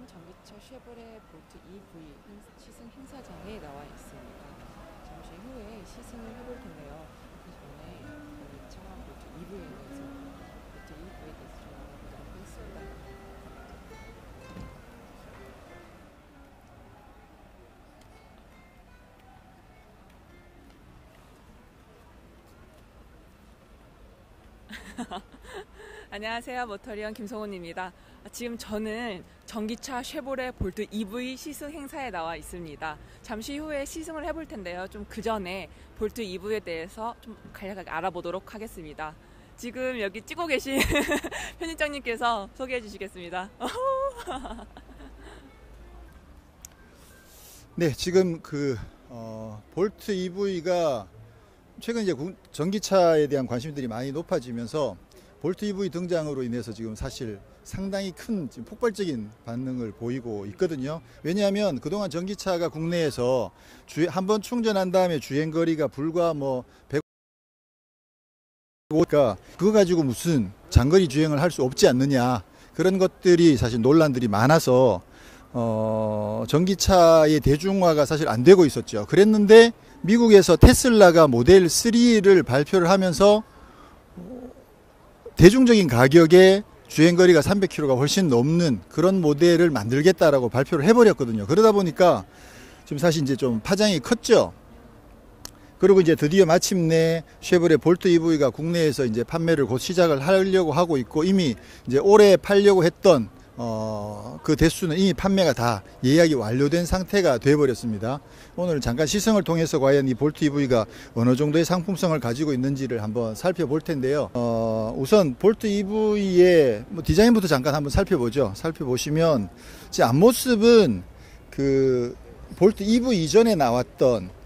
지금은 전기차 쉐보레 볼트 EV 시승 행사장에 나와 있습니다. 잠시 후에 시승을 해볼 텐데요. 그 전에 전기차 볼트 EV에 대해서 좀 알아보도록 하겠습니다. 안녕하세요. 모터리언 김성훈입니다. 지금 저는 전기차 쉐보레 볼트 EV 시승 행사에 나와 있습니다. 잠시 후에 시승을 해볼 텐데요. 좀 그 전에 볼트 EV에 대해서 좀 간략하게 알아보도록 하겠습니다. 지금 여기 찍고 계신 편집장님께서 소개해 주시겠습니다. 네, 지금 볼트 EV가 최근 이제 전기차에 대한 관심들이 많이 높아지면서 볼트 EV 등장으로 인해서 지금 사실 상당히 큰 지금 폭발적인 반응을 보이고 있거든요. 왜냐하면 그동안 전기차가 국내에서 한번 충전한 다음에 주행거리가 불과 105, 그거 가지고 무슨 장거리 주행을 할 수 없지 않느냐, 그런 것들이 사실 논란들이 많아서 전기차의 대중화가 사실 안 되고 있었죠. 그랬는데 미국에서 테슬라가 모델 3를 발표를 하면서 대중적인 가격에 주행거리가 300km가 훨씬 넘는 그런 모델을 만들겠다라고 발표를 해버렸거든요. 그러다 보니까 지금 사실 이제 좀 파장이 컸죠. 그리고 이제 드디어 마침내 쉐보레 볼트 EV가 국내에서 이제 판매를 곧 시작을 하려고 하고 있고, 이미 이제 올해 팔려고 했던 그 대수는 이미 판매가 다 예약이 완료된 상태가 되어버렸습니다. 오늘 잠깐 시승을 통해서 과연 이 볼트 EV가 어느 정도의 상품성을 가지고 있는지를 한번 살펴볼 텐데요. 우선 볼트 EV의 디자인부터 잠깐 한번 살펴보죠. 살펴보시면 제 앞모습은 그 볼트 EV 이전에 나왔던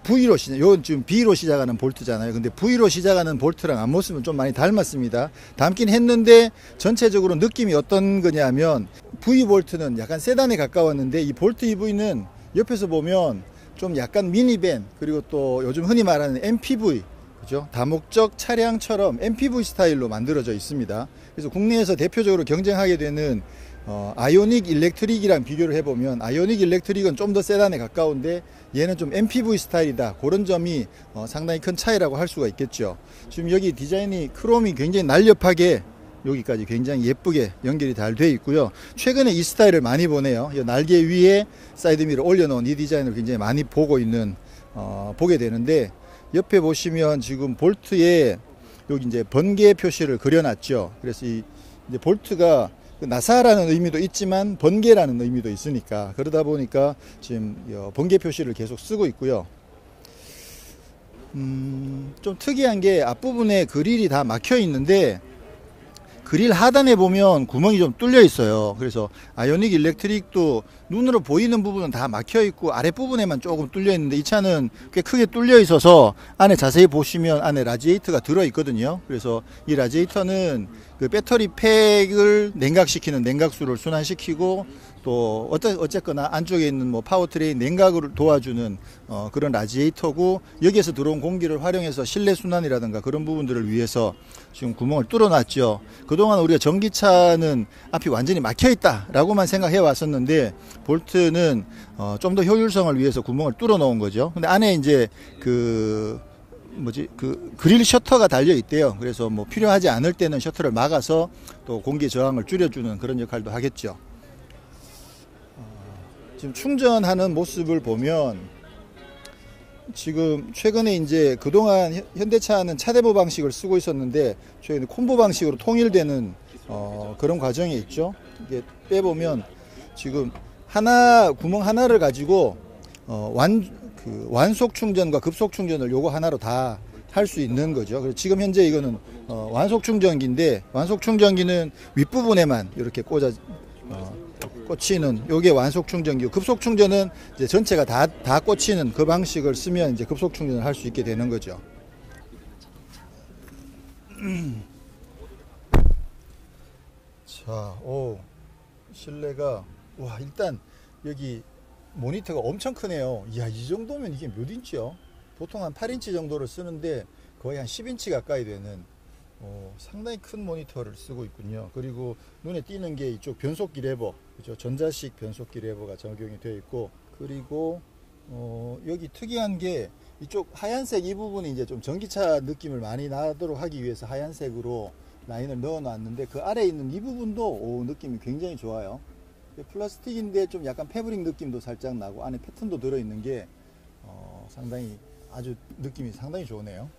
V로 이건 지금 B로 시작하는 볼트잖아요. 근데 V로 시작하는 볼트랑 앞모습은 좀 많이 닮았습니다. 닮긴 했는데 전체적으로 느낌이 어떤 거냐면, V 볼트는 약간 세단에 가까웠는데 이 볼트 EV는 옆에서 보면 좀 약간 미니밴, 그리고 또 요즘 흔히 말하는 MPV, 그죠? 다목적 차량처럼 MPV 스타일로 만들어져 있습니다. 그래서 국내에서 대표적으로 경쟁하게 되는 아이오닉 일렉트릭이랑 비교를 해보면, 아이오닉 일렉트릭은 좀 더 세단에 가까운데 얘는 좀 MPV 스타일이다. 그런 점이 상당히 큰 차이라고 할 수가 있겠죠. 지금 여기 디자인이 크롬이 굉장히 날렵하게 여기까지 굉장히 예쁘게 연결이 잘 되어 있고요. 최근에 이 스타일을 많이 보네요. 날개 위에 사이드미러 올려놓은 이 디자인을 굉장히 많이 보게 되는데, 옆에 보시면 지금 볼트에 여기 이제 번개 표시를 그려놨죠. 그래서 이제 볼트가 나사라는 의미도 있지만 번개라는 의미도 있으니까, 그러다 보니까 지금 번개 표시를 계속 쓰고 있고요. 좀 특이한 게 앞부분에 그릴이 다 막혀 있는데 그릴 하단에 보면 구멍이 좀 뚫려 있어요. 그래서 아이오닉 일렉트릭도 눈으로 보이는 부분은 다 막혀 있고 아랫부분에만 조금 뚫려 있는데, 이 차는 꽤 크게 뚫려 있어서 안에 자세히 보시면 안에 라지에이터가 들어 있거든요. 그래서 이 라지에이터는 그 배터리 팩을 냉각시키는 냉각수를 순환시키고, 또 어쨌거나 안쪽에 있는 파워트레인 냉각을 도와주는 그런 라지에이터고, 여기에서 들어온 공기를 활용해서 실내 순환이라든가 그런 부분들을 위해서 지금 구멍을 뚫어 놨죠. 그동안 우리가 전기차는 앞이 완전히 막혀 있다 라고만 생각해 왔었는데, 볼트는 좀 더 효율성을 위해서 구멍을 뚫어 놓은 거죠. 근데 안에 이제 그릴 셔터가 달려 있대요. 그래서 필요하지 않을 때는 셔터를 막아서 또 공기 저항을 줄여주는 그런 역할도 하겠죠. 지금 충전하는 모습을 보면, 지금 최근에 이제 그동안 현대차는 차대보 방식을 쓰고 있었는데 최근에 콤보 방식으로 통일되는 그런 과정이 있죠. 이게 빼보면 지금 구멍 하나를 가지고 완속 충전과 급속 충전을 요거 하나로 다 할 수 있는 거죠. 그래서 지금 현재 이거는 완속 충전기인데, 완속 충전기는 윗부분에만 이렇게 꽂히는 요게 완속 충전기고, 급속 충전은 이제 전체가 다 꽂히는 그 방식을 쓰면 이제 급속 충전을 할 수 있게 되는 거죠. 자, 실내가, 일단 여기 모니터가 엄청 크네요. 이야, 이 정도면 이게 몇 인치요? 보통 한 8인치 정도를 쓰는데 거의 한 10인치 가까이 되는 상당히 큰 모니터를 쓰고 있군요. 그리고 눈에 띄는 게 이쪽 변속기 레버, 그죠? 전자식 변속기 레버가 적용이 되어 있고, 그리고 여기 특이한 게 이쪽 하얀색 이 부분이 이제 좀 전기차 느낌을 많이 나도록 하기 위해서 하얀색으로 라인을 넣어 놨는데, 그 아래에 있는 이 부분도 느낌이 굉장히 좋아요. 플라스틱인데 좀 약간 패브릭 느낌도 살짝 나고, 안에 패턴도 들어있는 게 상당히 아주 느낌이 상당히 좋네요.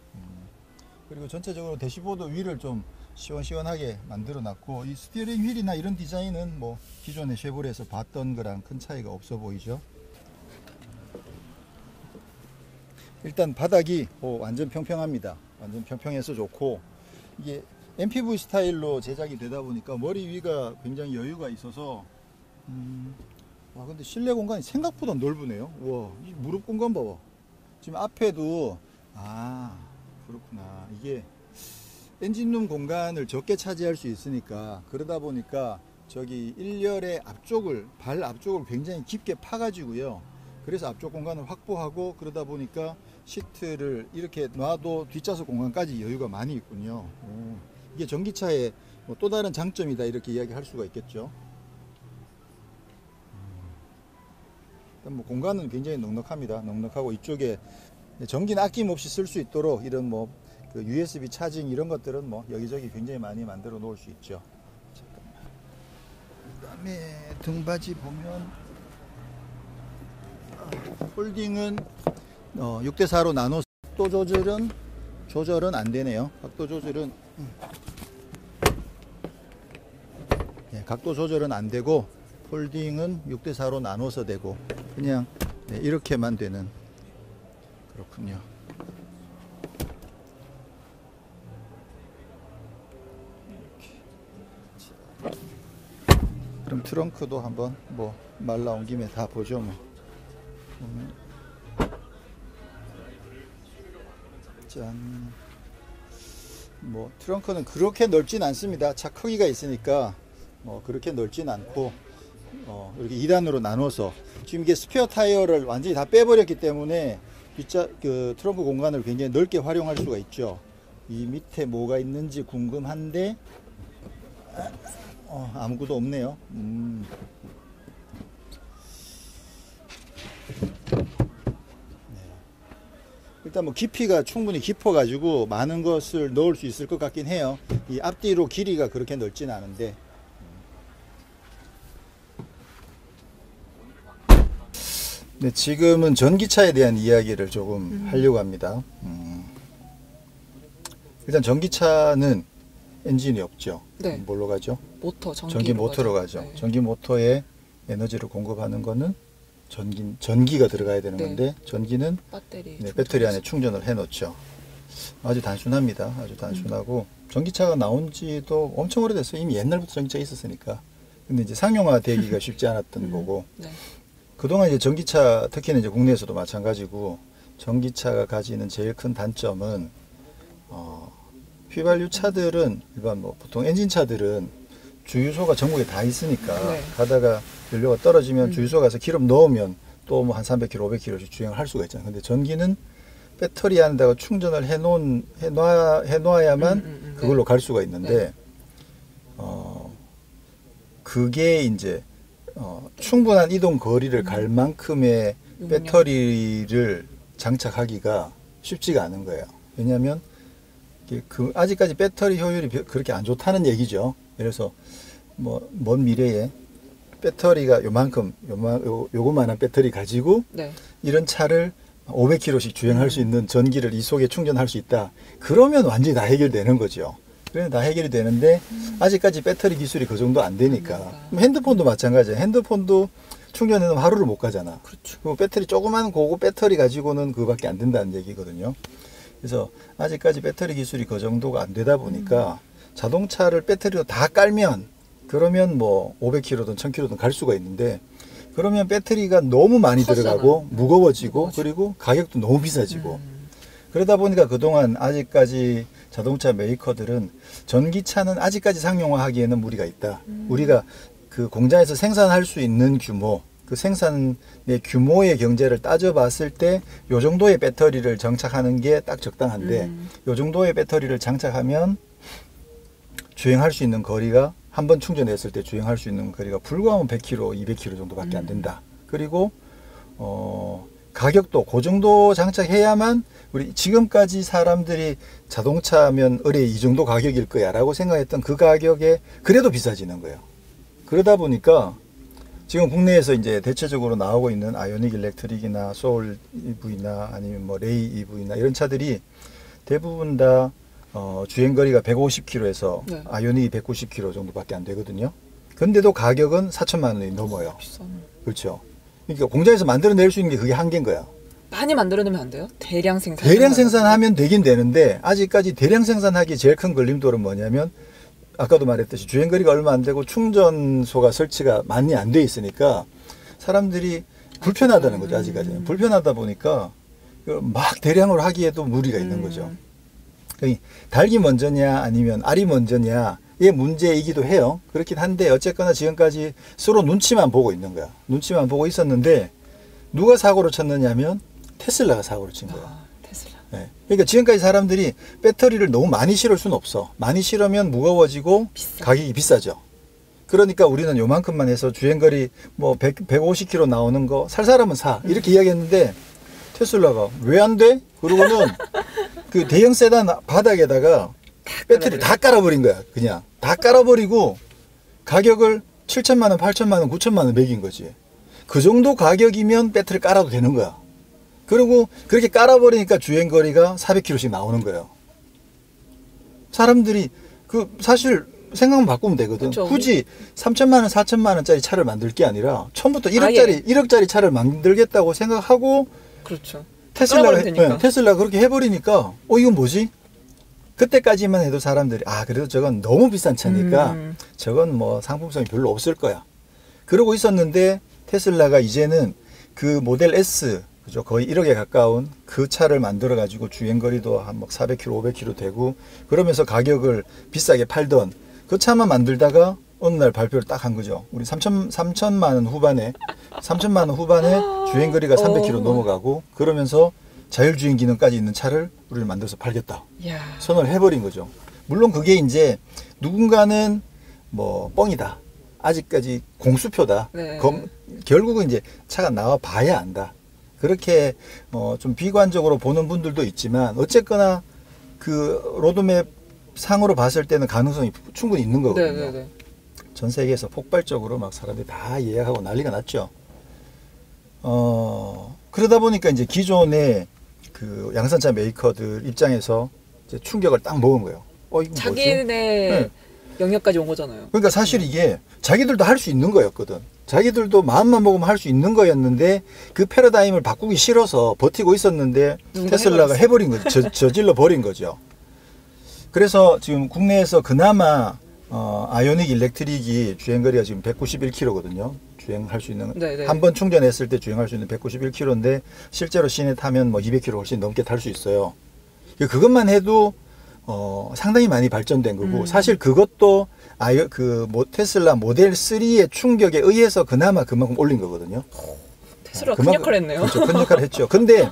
그리고 전체적으로 대시보드 위를 좀 시원시원하게 만들어 놨고, 이 스티어링 휠이나 이런 디자인은 뭐 기존의 쉐보레에서 봤던 거랑 큰 차이가 없어 보이죠. 일단 바닥이 완전 평평합니다. 완전 평평해서 좋고, 이게 MPV 스타일로 제작이 되다 보니까 머리 위가 굉장히 여유가 있어서 와, 근데 실내 공간이 생각보다 넓으네요. 와, 이 무릎 공간 봐봐. 지금 앞에도 그렇구나. 이게 엔진룸 공간을 적게 차지할 수 있으니까, 그러다 보니까 저기 1열의 앞쪽을, 발 앞쪽을 굉장히 깊게 파가지고요. 그래서 앞쪽 공간을 확보하고, 그러다 보니까 시트를 이렇게 놔도 뒷좌석 공간까지 여유가 많이 있군요. 이게 전기차의 또 다른 장점이다, 이렇게 이야기할 수가 있겠죠. 일단 뭐 공간은 굉장히 넉넉합니다. 넉넉하고, 이쪽에 전기는 아낌없이 쓸 수 있도록 이런 그 USB 차징 이런 것들은 여기저기 굉장히 많이 만들어 놓을 수 있죠. 잠깐만. 그다음에 등받이 보면 폴딩은 6대4로 나눠서 각도 조절은 안 되네요. 각도 조절은 각도 조절은 안 되고, 폴딩은 6대4로 나눠서 되고, 그냥 이렇게만 되는. 그렇군요. 그럼 트렁크도 한번 말 나온 김에 다 보죠. 짠. 트렁크는 그렇게 넓진 않습니다. 차 크기가 있으니까 그렇게 넓진 않고, 이렇게 2단으로 나눠서, 지금 이게 스페어 타이어를 완전히 다 빼버렸기 때문에 그 트렁크 공간을 굉장히 넓게 활용할 수가 있죠. 이 밑에 뭐가 있는지 궁금한데 아무것도 없네요. 일단 깊이가 충분히 깊어 가지고 많은 것을 넣을 수 있을 것 같긴 해요. 이 앞뒤로 길이가 그렇게 넓진 않은데. 네, 지금은 전기차에 대한 이야기를 조금 하려고 합니다. 일단 전기차는 엔진이 없죠. 네. 뭘로 가죠? 전기 모터로 가죠. 네. 전기 모터에 에너지를 공급하는 거는 전기가 들어가야 되는 건데, 전기는 배터리 안에 충전을 해 놓죠. 아주 단순합니다. 아주 단순하고, 전기차가 나온 지도 엄청 오래됐어요. 이미 옛날부터 전기차가 있었으니까. 근데 이제 상용화 되기가 쉽지 않았던 거고, 네. 그동안 이제 전기차, 특히는 이제 국내에서도 마찬가지고, 전기차가 가지는 제일 큰 단점은 휘발유 차들은 일반 보통 엔진 차들은 주유소가 전국에 다 있으니까, 네. 가다가 연료가 떨어지면 주유소 가서 기름 넣으면 또 한 300km, 500km씩 주행을 할 수가 있잖아요. 근데 전기는 배터리 안에다가 충전을 해놓아야만 그걸로 갈 수가 있는데, 그게 이제 충분한 이동 거리를 갈 만큼의 배터리를 장착하기가 쉽지가 않은 거예요. 왜냐하면 아직까지 배터리 효율이 그렇게 안 좋다는 얘기죠. 그래서 먼 미래에 배터리가 요거만한 배터리 가지고 이런 차를 500km씩 주행할 수 있는 전기를 이 속에 충전할 수 있다. 그러면 완전히 다 해결되는 거죠. 그래서 다 해결이 되는데, 아직까지 배터리 기술이 그 정도 안 되니까. 핸드폰도 마찬가지예요. 핸드폰도 충전해놓으면 하루를 못 가잖아. 그렇죠. 그리고 배터리 조그만 고급 배터리 가지고는 그거밖에 안 된다는 얘기거든요. 그래서 아직까지 배터리 기술이 그 정도가 안 되다 보니까 자동차를 배터리로 다 깔면, 그러면 500km든 1000km든 갈 수가 있는데, 그러면 배터리가 너무 많이 들어가고 무거워지고, 그리고 가격도 너무 비싸지고. 그러다 보니까 그동안 아직까지 자동차 메이커들은 전기차는 아직까지 상용화하기에는 무리가 있다. 우리가 그 공장에서 생산할 수 있는 규모, 그 생산의 규모의 경제를 따져봤을 때 요 정도의 배터리를 장착하는 게 딱 적당한데, 요 정도의 배터리를 장착하면 주행할 수 있는 거리가 한 번 충전했을 때 주행할 수 있는 거리가 불과하면 100km, 200km 정도밖에 안 된다. 그리고 가격도 그 정도 장착해야만 우리 지금까지 사람들이 자동차면 의뢰 이 정도 가격일 거야 라고 생각했던 그 가격에 그래도 비싸지는 거예요. 그러다 보니까 지금 국내에서 이제 대체적으로 나오고 있는 아이오닉 일렉트릭이나 소울 EV나 아니면 뭐 레이 EV나 이런 차들이 대부분 다 주행거리가 150km에서 네. 아이오닉이 190km 정도밖에 안 되거든요. 근데도 가격은 4천만 원이 넘어요. 비싸네. 그렇죠. 그러니까 공장에서 만들어낼 수 있는 게 그게 한계인 거야. 많이 만들어내면 안 돼요? 대량 생산. 대량 생산하면 되긴 되는데 아직까지 대량 생산하기 제일 큰 걸림돌은 뭐냐면 아까도 말했듯이 주행거리가 얼마 안 되고 충전소가 설치가 많이 안 돼 있으니까 사람들이 불편하다는 거죠. 아직까지는. 불편하다 보니까 막 대량으로 하기에도 무리가 있는 거죠. 그러니까 닭이 먼저냐 아니면 알이 먼저냐의 문제이기도 해요. 그렇긴 한데 어쨌거나 지금까지 서로 눈치만 보고 있는 거야. 눈치만 보고 있었는데 누가 사고를 쳤느냐면 테슬라가 사고를 친 거야. 테슬라. 네. 그러니까 지금까지 사람들이 배터리를 너무 많이 실을 수는 없어. 많이 실으면 무거워지고 가격이 비싸죠. 그러니까 우리는 요만큼만 해서 주행거리 뭐 150km 나오는 거 살 사람은 사. 이렇게 이야기했는데 테슬라가 왜 안 돼? 그러고는 그 대형 세단 바닥에다가 배터리 다 깔아버린 거야. 그냥 다 깔아버리고 가격을 7천만 원, 8천만 원, 9천만 원 매긴 거지. 그 정도 가격이면 배터리 깔아도 되는 거야. 그리고 그렇게 깔아버리니까 주행거리가 400km씩 나오는 거예요. 사람들이 그 사실 생각만 바꾸면 되거든. 그렇죠. 굳이 3천만 원, 4천만 원짜리 차를 만들 게 아니라 처음부터 1억짜리 차를 만들겠다고 생각하고 그렇죠. 테슬라가 그렇게 해버리니까 이건 뭐지? 그때까지만 해도 사람들이 그래도 저건 너무 비싼 차니까 저건 뭐 상품성이 별로 없을 거야. 그러고 있었는데 테슬라가 이제는 그 모델 S 그죠? 거의 1억에 가까운 그 차를 만들어 가지고 주행거리도 한 막 400km, 500km 되고 그러면서 가격을 비싸게 팔던 그 차만 만들다가 어느 날 발표를 딱 한 거죠. 우리 3천만 원 후반에 주행거리가 300km 넘어가고 그러면서 자율주행 기능까지 있는 차를 우리는 만들어서 팔겠다. 이야. 선언을 해버린 거죠. 물론 그게 이제 누군가는 뭐 뻥이다. 아직까지 공수표다. 네. 결국은 이제 차가 나와 봐야 안다. 그렇게 좀 비관적으로 보는 분들도 있지만 어쨌거나 그 로드맵 상으로 봤을 때는 가능성이 충분히 있는 거거든요. 네네네. 전 세계에서 폭발적으로 막 사람들이 다 예약하고 난리가 났죠. 그러다 보니까 이제 기존의 그 양산차 메이커들 입장에서 이제 충격을 딱 먹은 거예요. 이거 자기네 네. 영역까지 온 거잖아요. 그러니까 사실 이게 자기들도 할 수 있는 거였거든. 자기들도 마음만 먹으면 할 수 있는 거였는데 그 패러다임을 바꾸기 싫어서 버티고 있었는데 테슬라가 해버린 거죠. 저질러 버린 거죠. 그래서 지금 국내에서 그나마 아이오닉 일렉트릭이 주행거리가 지금 191km거든요. 주행할 수 있는 한 번 충전했을 때 주행할 수 있는 191km인데 실제로 시내 타면 뭐 200km 훨씬 넘게 탈 수 있어요. 그것만 해도 상당히 많이 발전된 거고 사실 그것도 테슬라 모델 3의 충격에 의해서 그나마 그만큼 올린 거거든요. 테슬라가 큰 역할을 했네요. 그렇죠. 큰 역할을 했죠. 근데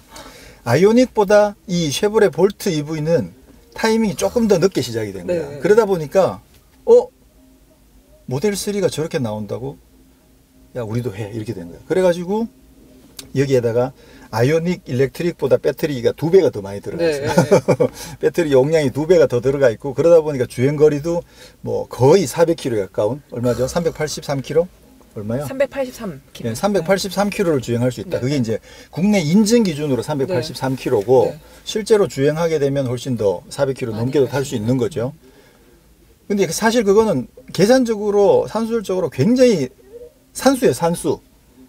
아이오닉보다 이 쉐보레 볼트 EV는 타이밍이 조금 더 늦게 시작이 된 거야. 네. 그러다 보니까 모델 3가 저렇게 나온다고? 야, 우리도 해. 이렇게 된 거야. 그래가지고 여기에다가 아이오닉 일렉트릭보다 배터리가 2배가 더 많이 들어가 있어요. 네. 배터리 용량이 2배가 더 들어가 있고 그러다 보니까 주행거리도 뭐 거의 400km 가까운 얼마죠? 383km? 얼마요? 383km. 네, 383km를 주행할 수 있다. 그게 이제 국내 인증 기준으로 383km고 실제로 주행하게 되면 훨씬 더 400km 넘게도 탈 수 있는 거죠. 근데 사실 그거는 계산적으로 산술적으로 굉장히 산수예요, 산수.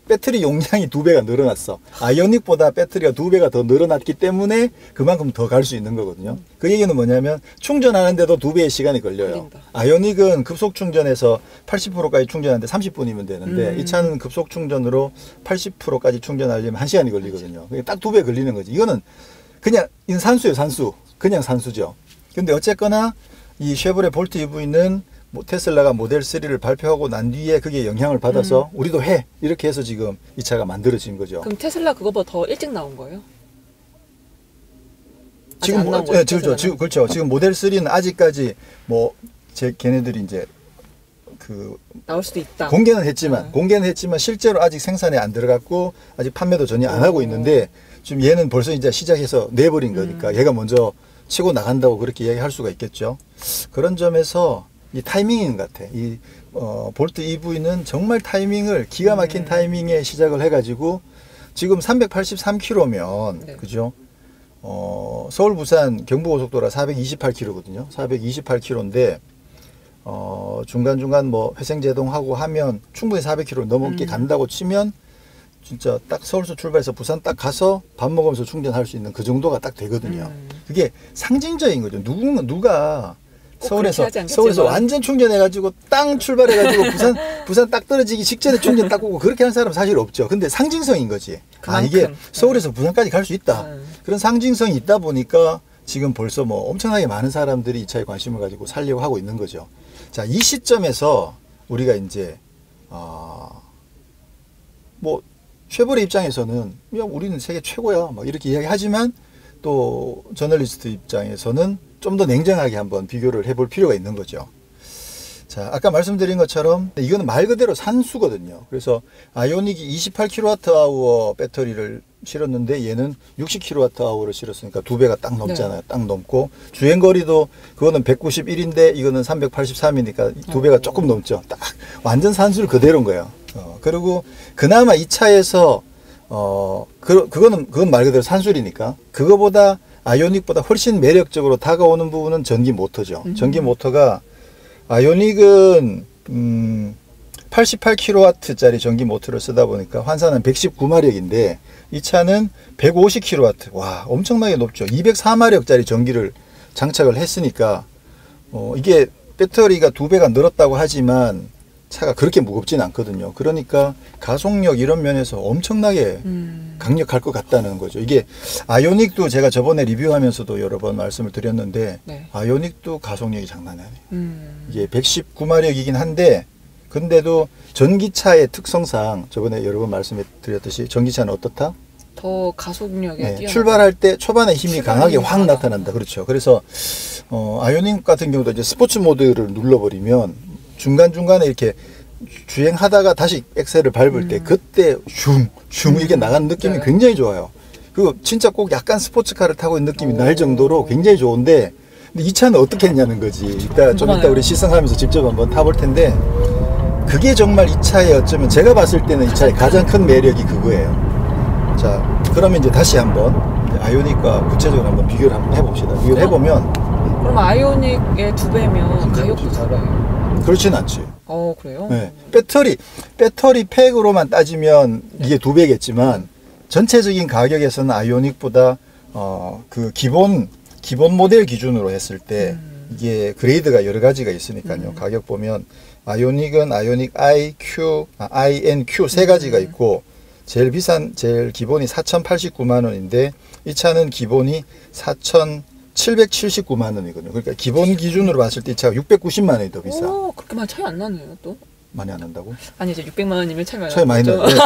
배터리 용량이 2배가 늘어났어. 아이오닉보다 배터리가 2배가 더 늘어났기 때문에 그만큼 더 갈 수 있는 거거든요. 그 얘기는 뭐냐면 충전하는데도 2배의 시간이 걸려요. 아이오닉은 급속 충전에서 80%까지 충전하는데 30분이면 되는데 이 차는 급속 충전으로 80%까지 충전하려면 1시간이 걸리거든요. 딱 2배 걸리는 거지. 이거는 그냥 산수예요, 산수. 그냥 산수죠. 근데 어쨌거나 이 쉐보레 볼트 EV는 테슬라가 모델 3를 발표하고 난 뒤에 그게 영향을 받아서 우리도 해 이렇게 해서 지금 이 차가 만들어진 거죠. 그럼 테슬라 그거보다 더 일찍 나온 거예요? 지금 그렇죠. 지금 모델 3는 아직까지 뭐 걔네들이 이제 그 나올 수도 있다. 공개는 했지만 실제로 아직 생산에 안 들어갔고 아직 판매도 전혀 안 하고 있는데 지금 얘는 벌써 이제 시작해서 내버린 거니까 얘가 먼저 치고 나간다고 그렇게 이야기할 수가 있겠죠. 그런 점에서 이 타이밍인 것 같아. 이 볼트 EV는 정말 타이밍을 기가 막힌 타이밍에 시작을 해가지고 지금 383km면 네. 그죠? 서울 부산 경부고속도로 428km거든요. 428km인데 중간중간 뭐 회생제동하고 하면 충분히 400km 넘게 간다고 치면 진짜 딱 서울서 출발해서 부산 딱 가서 밥 먹으면서 충전할 수 있는 그 정도가 딱 되거든요. 그게 상징적인 거죠. 누가 서울에서 완전 충전해가지고 땅 출발해가지고 부산 딱 떨어지기 직전에 충전 딱 오고 그렇게 하는 사람은 사실 없죠. 근데 상징성인 거지. 이게 서울에서 부산까지 갈 수 있다. 그런 상징성이 있다 보니까 지금 벌써 뭐 엄청나게 많은 사람들이 이 차에 관심을 가지고 살려고 하고 있는 거죠. 자, 이 시점에서 우리가 이제 뭐 쉐보레 입장에서는 야, 우리는 세계 최고야 막 이렇게 이야기하지만 또 저널리스트 입장에서는 좀 더 냉정하게 한번 비교를 해볼 필요가 있는 거죠. 자, 아까 말씀드린 것처럼 이거는 말 그대로 산수거든요. 그래서 아이오닉이 28kWh 배터리를 실었는데 얘는 60kWh를 실었으니까 2배가 딱 넘잖아요. 딱 넘고 주행거리도 그거는 191인데 이거는 383이니까 2배가 조금 넘죠. 딱 완전 산수를 그대로인 거예요. 그리고 그나마 이 차에서 그건 말 그대로 산술이니까 그거보다 아이오닉보다 훨씬 매력적으로 다가오는 부분은 전기 모터죠. 전기 모터가 아이오닉은 88kW짜리 전기 모터를 쓰다 보니까 환산은 119마력인데 이 차는 150kW. 와, 엄청나게 높죠. 204마력짜리 전기를 장착을 했으니까 이게 배터리가 2배가 늘었다고 하지만 차가 그렇게 무겁진 않거든요. 그러니까 가속력 이런 면에서 엄청나게 강력할 것 같다는 거죠. 이게 아이오닉도 제가 저번에 리뷰하면서도 여러 번 말씀을 드렸는데 아이오닉도 가속력이 장난이 아니에요. 이게 119마력이긴 한데 근데도 전기차의 특성상 저번에 여러 번 말씀해 드렸듯이 전기차는 어떻다? 더 가속력에 뛰어나다. 출발할 때 초반에 힘이 강하게 확 나타난다. 그렇죠. 그래서 아이오닉 같은 경우도 이제 스포츠 모드를 눌러버리면 중간중간에 이렇게 주행하다가 다시 엑셀을 밟을 때 그때 슝 이렇게 나가는 느낌이 굉장히 좋아요. 그리고 진짜 꼭 약간 스포츠카를 타고 있는 느낌이 날 정도로 굉장히 좋은데 근데 이 차는 어떻게 했냐는 거지. 좀 이따 우리 시승하면서 직접 한번 타볼 텐데 그게 정말 이 차의 어쩌면 제가 봤을 때는 이 차의 가장 큰 매력이 그거예요. 자, 그러면 이제 다시 한번 아이오닉과 구체적으로 한번 비교를 한번 해봅시다. 비교를 해보면 그럼 아이오닉의 2배면 가격도 다르요? 그렇진 않지. 그래요? 네. 배터리 팩으로만 따지면 이게 2배겠지만 전체적인 가격에서는 아이오닉보다 그 기본 모델 기준으로 했을 때 이게 그레이드가 여러 가지가 있으니까요. 가격 보면 아이오닉은 아이오닉 I, N, Q 세 가지가 있고 제일 기본이 4,089만 원인데 이 차는 기본이 4,779만 원이거든요. 그러니까 기본 기준으로 봤을 때 이 차가 690만 원이 더 비싸. 그렇게 많이 차이 안 나네요, 또. 많이 안 난다고? 아니, 이제 600만 원이면 차이 많이 나죠. 네, 이게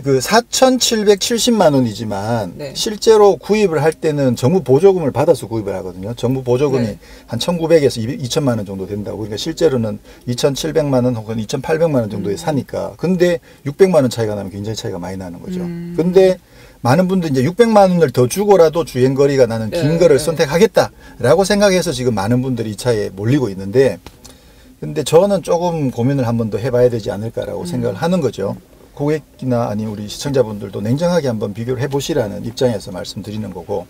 그 4,770만 원이지만 실제로 구입을 할 때는 정부 보조금을 받아서 구입을 하거든요. 정부 보조금이 한 1,900에서 2,000만 원 정도 된다고. 그러니까 실제로는 2,700만 원 혹은 2,800만 원 정도에 사니까. 근데 600만 원 차이가 나면 굉장히 차이가 많이 나는 거죠. 근데 많은 분들이 이제 600만 원을 더 주고라도 주행거리가 나는 긴 거를 선택하겠다라고 생각해서 지금 많은 분들이 이 차에 몰리고 있는데 근데 저는 조금 고민을 한 번 더 해봐야 되지 않을까라고 생각을 하는 거죠. 고객이나 아니 우리 시청자분들도 냉정하게 한번 비교를 해보시라는 입장에서 말씀드리는 거고.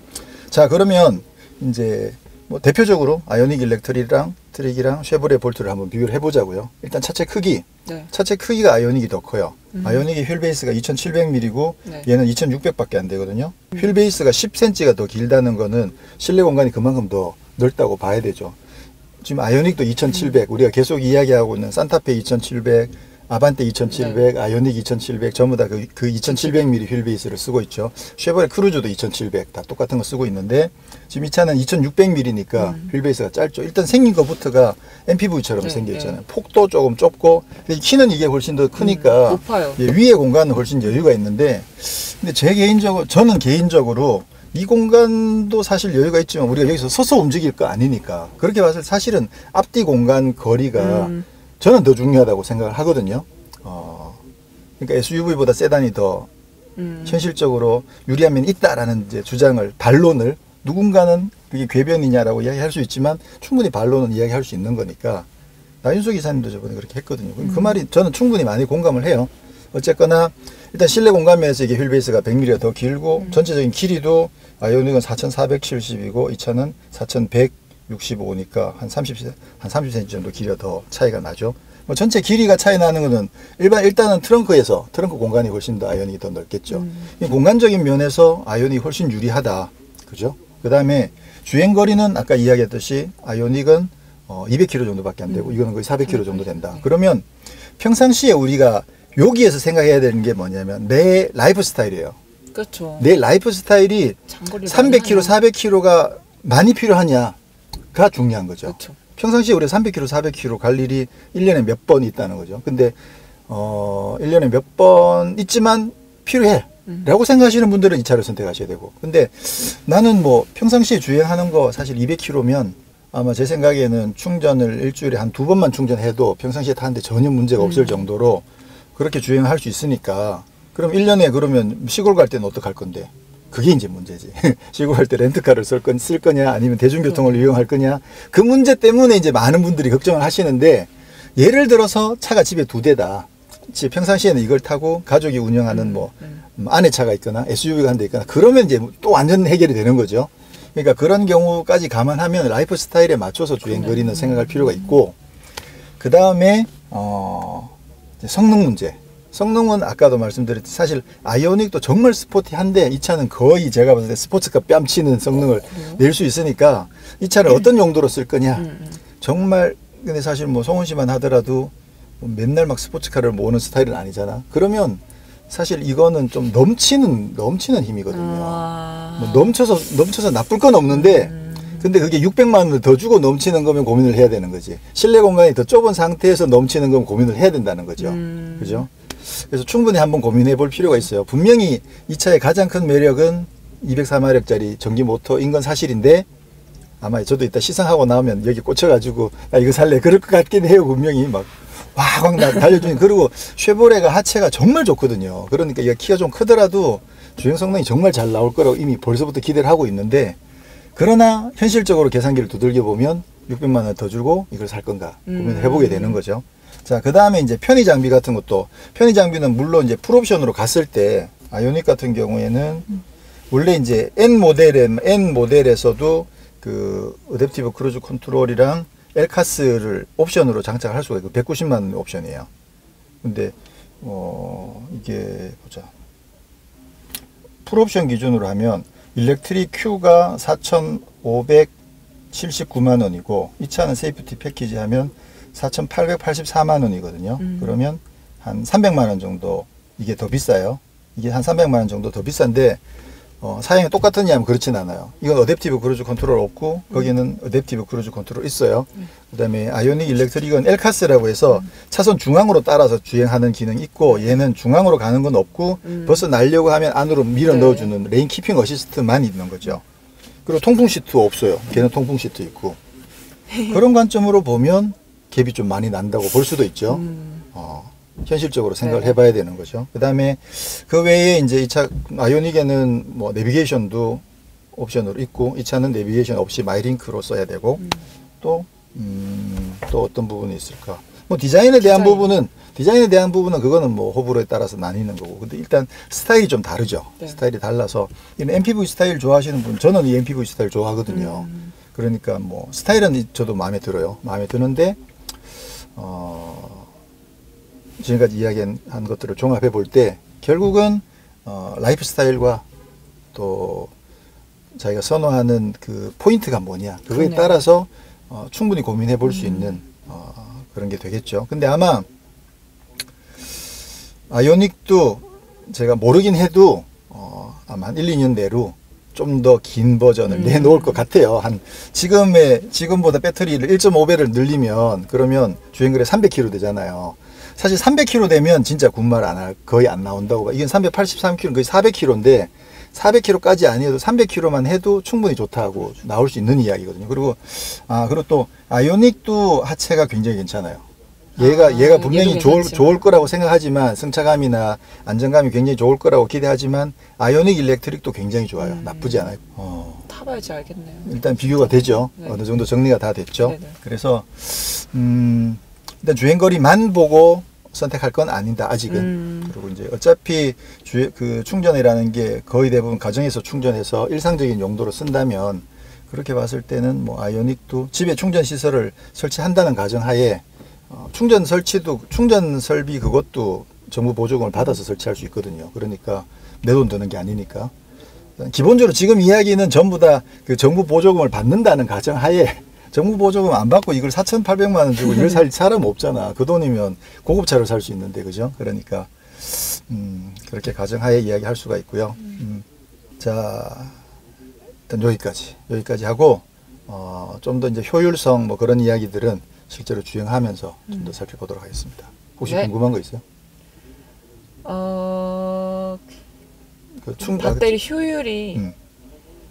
자, 그러면 이제 뭐 대표적으로 아이오닉 일렉트릭이랑 쉐보레 볼트를 한번 비교를 해보자고요. 일단 차체 크기. 차체 크기가 아이오닉이 더 커요. 아이오닉의 휠 베이스가 2700mm고 얘는 2600밖에 안 되거든요. 휠 베이스가 10cm가 더 길다는 거는 실내 공간이 그만큼 더 넓다고 봐야 되죠. 지금 아이오닉도 2700, 우리가 계속 이야기하고 있는 산타페 2700, 아반떼 2700, 아이오닉 2700 전부 다 그 2700mm 휠 베이스를 쓰고 있죠. 쉐보레 크루즈도 2700 다 똑같은 거 쓰고 있는데 지금 이 차는 2600mm니까 휠 베이스가 짧죠. 일단 생긴 것부터가 MPV처럼 생겨 있잖아요. 폭도 조금 좁고 키는 이게 훨씬 더 크니까 높아요. 위에 공간은 훨씬 여유가 있는데 근데 저는 개인적으로 이 공간도 사실 여유가 있지만 우리가 여기서 서서 움직일 거 아니니까 그렇게 봤을 때 사실은 앞뒤 공간 거리가 저는 더 중요하다고 생각을 하거든요. 그러니까 SUV보다 세단이 더 현실적으로 유리한 면이 있다라는 이제 주장을 반론을 누군가는 그게 궤변이냐라고 이야기할 수 있지만 충분히 반론은 이야기할 수 있는 거니까 나윤석 이사님도 저번에 그렇게 했거든요. 그 말이 저는 충분히 많이 공감을 해요. 어쨌거나 일단 실내 공간면에서 이게 휠베이스가 100mm가 더 길고 전체적인 길이도 아이오닉은 4,470이고 이 차는 4,165니까 한 30cm 정도 길이가 더 차이가 나죠. 뭐 전체 길이가 차이 나는 거는 일단은 트렁크 공간이 훨씬 더 아이오닉이 더 넓겠죠. 이 공간적인 면에서 아이오닉이 훨씬 유리하다. 그죠? 그 다음에 주행거리는 아까 이야기했듯이 아이오닉은 200km 정도밖에 안 되고 이거는 거의 400km 정도 된다. 그러면 평상시에 우리가 여기에서 생각해야 되는 게 뭐냐면 내 라이프 스타일이에요. 그렇죠. 내 라이프 스타일이 300km, 400km가 많이 필요하냐가 중요한 거죠. 그렇죠. 평상시에 우리가 300km, 400km 갈 일이 1년에 몇 번 있다는 거죠. 근데 1년에 몇 번 있지만 필요해 라고 생각하시는 분들은 이 차를 선택하셔야 되고, 근데 나는 뭐 평상시에 주행하는 거 사실 200km면 아마 제 생각에는 충전을 일주일에 한 2번만 충전해도 평상시에 타는데 전혀 문제가 없을 정도로 그렇게 주행할 수 있으니까, 그럼 1년에 그러면 시골 갈 때는 어떡할 건데? 그게 이제 문제지. 시골 갈 때 렌트카를 쓸 거냐 아니면 대중교통을 이용할 거냐, 그 문제 때문에 이제 많은 분들이 걱정을 하시는데, 예를 들어서 차가 집에 2대다. 평상시에는 이걸 타고 가족이 운영하는 뭐 아내 차가 있거나 SUV가 한 대 있거나 그러면 이제 또 완전 해결이 되는 거죠. 그러니까 그런 경우까지 감안하면 라이프 스타일에 맞춰서 주행 거리는 생각할 필요가 있고, 그 다음에 성능 문제. 성능은 아까도 말씀드렸듯이 사실 아이오닉도 정말 스포티한데 이 차는 거의 제가 봤을 때 스포츠카 뺨치는 성능을 낼 수 있으니까 이 차를 어떤 용도로 쓸 거냐. 정말 근데 사실 뭐 송은 씨만 하더라도 맨날 막 스포츠카를 모으는 스타일은 아니잖아. 그러면 사실 이거는 좀 넘치는 힘이거든요. 뭐 넘쳐서 나쁠 건 없는데, 근데 그게 600만 원을 더 주고 넘치는 거면 고민을 해야 되는 거지. 실내 공간이 더 좁은 상태에서 넘치는 건 고민을 해야 된다는 거죠. 그죠? 그래서 충분히 한번 고민해 볼 필요가 있어요. 분명히 이 차의 가장 큰 매력은 204마력짜리 전기 모터인 건 사실인데, 아마 저도 이따 시승하고 나오면 여기 꽂혀가지고 나 이거 살래 그럴 것 같긴 해요. 분명히 막 달려주니. 그리고 쉐보레가 하체가 정말 좋거든요. 그러니까 이거 키가 좀 크더라도 주행 성능이 정말 잘 나올 거라고 이미 벌써부터 기대를 하고 있는데, 그러나 현실적으로 계산기를 두들겨 보면 600만 원 더 주고 이걸 살 건가 고민을 해보게 되는 거죠. 자, 그 다음에 이제 편의 장비 같은 것도, 편의 장비는 물론 이제 풀옵션으로 갔을 때 아이오닉 같은 경우에는 원래 이제 N 모델에서도 그 어댑티브 크루즈 컨트롤이랑 엘카스를 옵션으로 장착을 할 수가 있고 190만 원 옵션이에요. 근데 이게 보자. 풀옵션 기준으로 하면 일렉트릭 Q가 4,579만 원이고 이 차는 세이프티 패키지 하면 4,884만 원이거든요. 그러면 한 300만 원 정도 이게 더 비싸요. 이게 한 300만 원 정도 더 비싼데 사양이 똑같으냐 하면 그렇진 않아요. 이건 어댑티브 크루즈 컨트롤 없고 거기는 어댑티브 크루즈 컨트롤 있어요. 그 다음에 아이오닉 일렉트릭은 엘카스라고 해서 차선 중앙으로 따라서 주행하는 기능이 있고, 얘는 중앙으로 가는 건 없고 벌써 날려고 하면 안으로 밀어 넣어주는 레인 키핑 어시스트만 있는 거죠. 그리고 통풍 시트 없어요. 걔는 통풍 시트 있고. 그런 관점으로 보면 갭이 좀 많이 난다고 볼 수도 있죠. 현실적으로 생각을 해봐야 되는 거죠. 그 다음에 그 외에 이제 이 차 아이오닉에는 뭐 내비게이션도 옵션으로 있고, 이 차는 내비게이션 없이 마이링크로 써야 되고, 또 어떤 부분이 있을까? 뭐 디자인에 대한 부분은 그거는 뭐 호불호에 따라서 나뉘는 거고, 근데 일단 스타일이 좀 다르죠. 스타일이 달라서 이런 MPV 스타일 좋아하시는 분, 저는 이 MPV 스타일 좋아하거든요. 그러니까 뭐 스타일은 저도 마음에 들어요. 마음에 드는데 지금까지 이야기한 것들을 종합해 볼 때 결국은 라이프 스타일과 또 자기가 선호하는 그 포인트가 뭐냐, 그거에 따라서 충분히 고민해 볼 수 있는 그런 게 되겠죠. 근데 아마 아이오닉도 제가 모르긴 해도 아마 한 1, 2년 내로 좀 더 긴 버전을 내놓을 것 같아요. 지금보다 배터리를 1.5배를 늘리면, 그러면 주행거리 300km 되잖아요. 사실 300km 되면 진짜 군말 거의 안 나온다고 봐. 이건 383km, 거의 400km인데 400km까지 아니어도 300km만 해도 충분히 좋다고 나올 수 있는 이야기거든요. 그리고 또 아이오닉도 하체가 굉장히 괜찮아요. 얘가 분명히 좋을 거라고 생각하지만 승차감이나 안정감이 굉장히 좋을 거라고 기대하지만 아이오닉 일렉트릭도 굉장히 좋아요. 나쁘지 않아요. 타봐야지 알겠네요. 일단 비교가 되죠. 네. 어느 정도 정리가 다 됐죠. 네네. 그래서 일단 주행거리만 보고 선택할 건 아니다 아직은. 그리고 이제 어차피 그 충전이라는 게 거의 대부분 가정에서 충전해서 일상적인 용도로 쓴다면 그렇게 봤을 때는 뭐 아이오닉도 집에 충전 시설을 설치한다는 가정하에 충전 설비 그것도 정부 보조금을 받아서 설치할 수 있거든요. 그러니까 내 돈 드는 게 아니니까. 기본적으로 지금 이야기는 전부 다 그 정부 보조금을 받는다는 가정하에 정부 보조금 안 받고 이걸 4,800만 원 주고 이걸 살 사람 없잖아. 그 돈이면 고급차를 살 수 있는데, 그죠? 그러니까 그렇게 가정하에 이야기할 수가 있고요. 자, 일단 여기까지 하고 좀 더 이제 효율성 뭐 그런 이야기들은 실제로 주행하면서 좀 더 살펴보도록 하겠습니다. 혹시 네. 궁금한 거 있어요? 배터리 효율이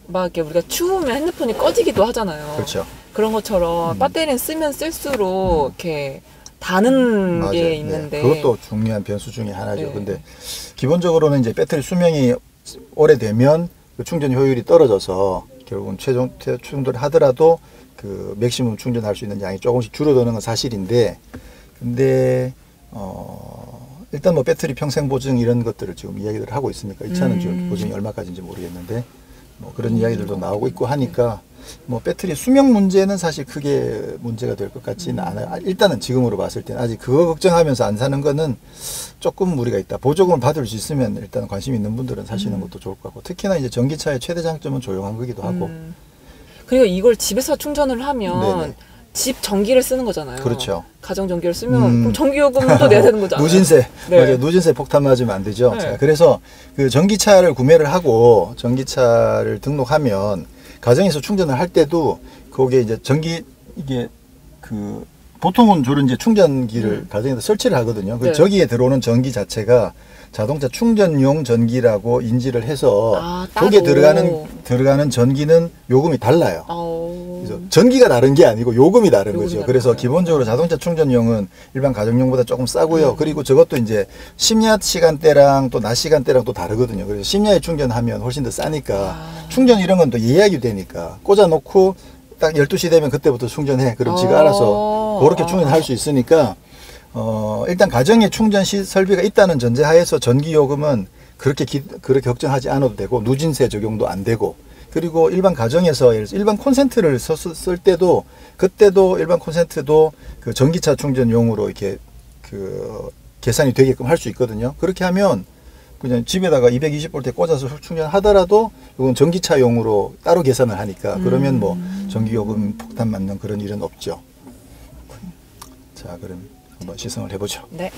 막 이렇게 우리가 추우면 핸드폰이 꺼지기도 하잖아요. 그렇죠. 그런 것처럼 배터리는 쓰면 쓸수록 이렇게 다는 맞아요. 게 있는데 그것도 중요한 변수 중에 하나죠. 네. 근데 기본적으로는 이제 배터리 수명이 오래되면 그 충전 효율이 떨어져서 결국은 최종 충전을 하더라도 그 맥시멈 충전할 수 있는 양이 조금씩 줄어드는 건 사실인데, 근데 일단 뭐 배터리 평생 보증 이런 것들을 지금 이야기를 하고 있으니까 이 차는 지금 보증이 얼마까지인지 모르겠는데 뭐 그런 이야기들도 나오고 있고 하니까 뭐 배터리 수명 문제는 사실 크게 문제가 될 것 같지는 않아요. 일단은 지금으로 봤을 때는 아직 그거 걱정하면서 안 사는 거는 조금 무리가 있다. 보조금을 받을 수 있으면 일단 관심 있는 분들은 사시는 것도 좋을 것 같고, 특히나 이제 전기차의 최대 장점은 조용한 거기도 하고. 그리고 이걸 집에서 충전을 하면 네네. 집 전기를 쓰는 거잖아요. 그렇죠. 가정 전기를 쓰면 그럼 전기요금도 내야 되는 거잖아요. 누진세. 네. 맞아요. 누진세 폭탄 맞으면 안 되죠. 네. 자, 그래서 그 전기차를 구매를 하고 전기차를 등록하면 가정에서 충전을 할 때도 거기에 이제 이게 그 보통은 주로 이제 충전기를 가정에서 설치를 하거든요. 그 네. 저기에 들어오는 전기 자체가 자동차 충전용 전기라고 인지를 해서 거기에 들어가는 전기는 요금이 달라요. 그래서 전기가 다른 게 아니고 요금이 다른 거죠. 그래서 기본적으로 자동차 충전용은 일반 가정용보다 조금 싸고요. 그리고 저것도 이제 심야 시간대랑 또 낮 시간대랑 또 다르거든요. 그래서 심야에 충전하면 훨씬 더 싸니까 충전 이런 건 또 예약이 되니까 꽂아놓고 딱 12시 되면 그때부터 충전해. 그럼 지가 알아서 그렇게 충전할 수 있으니까 일단 가정에 충전 설비가 있다는 전제하에서 전기요금은 그렇게 걱정하지 않아도 되고, 누진세 적용도 안 되고, 그리고 일반 가정에서 예를 들어서 일반 콘센트를 쓸 때도 그때도 일반 콘센트도 그 전기차 충전용으로 이렇게 그 계산이 되게끔 할 수 있거든요. 그렇게 하면 그냥 집에다가 220V 꽂아서 충전하더라도 이건 전기차용으로 따로 계산을 하니까 그러면 뭐 전기요금 폭탄 맞는 그런 일은 없죠. 자, 그럼 한번 시승을 해보죠. 네.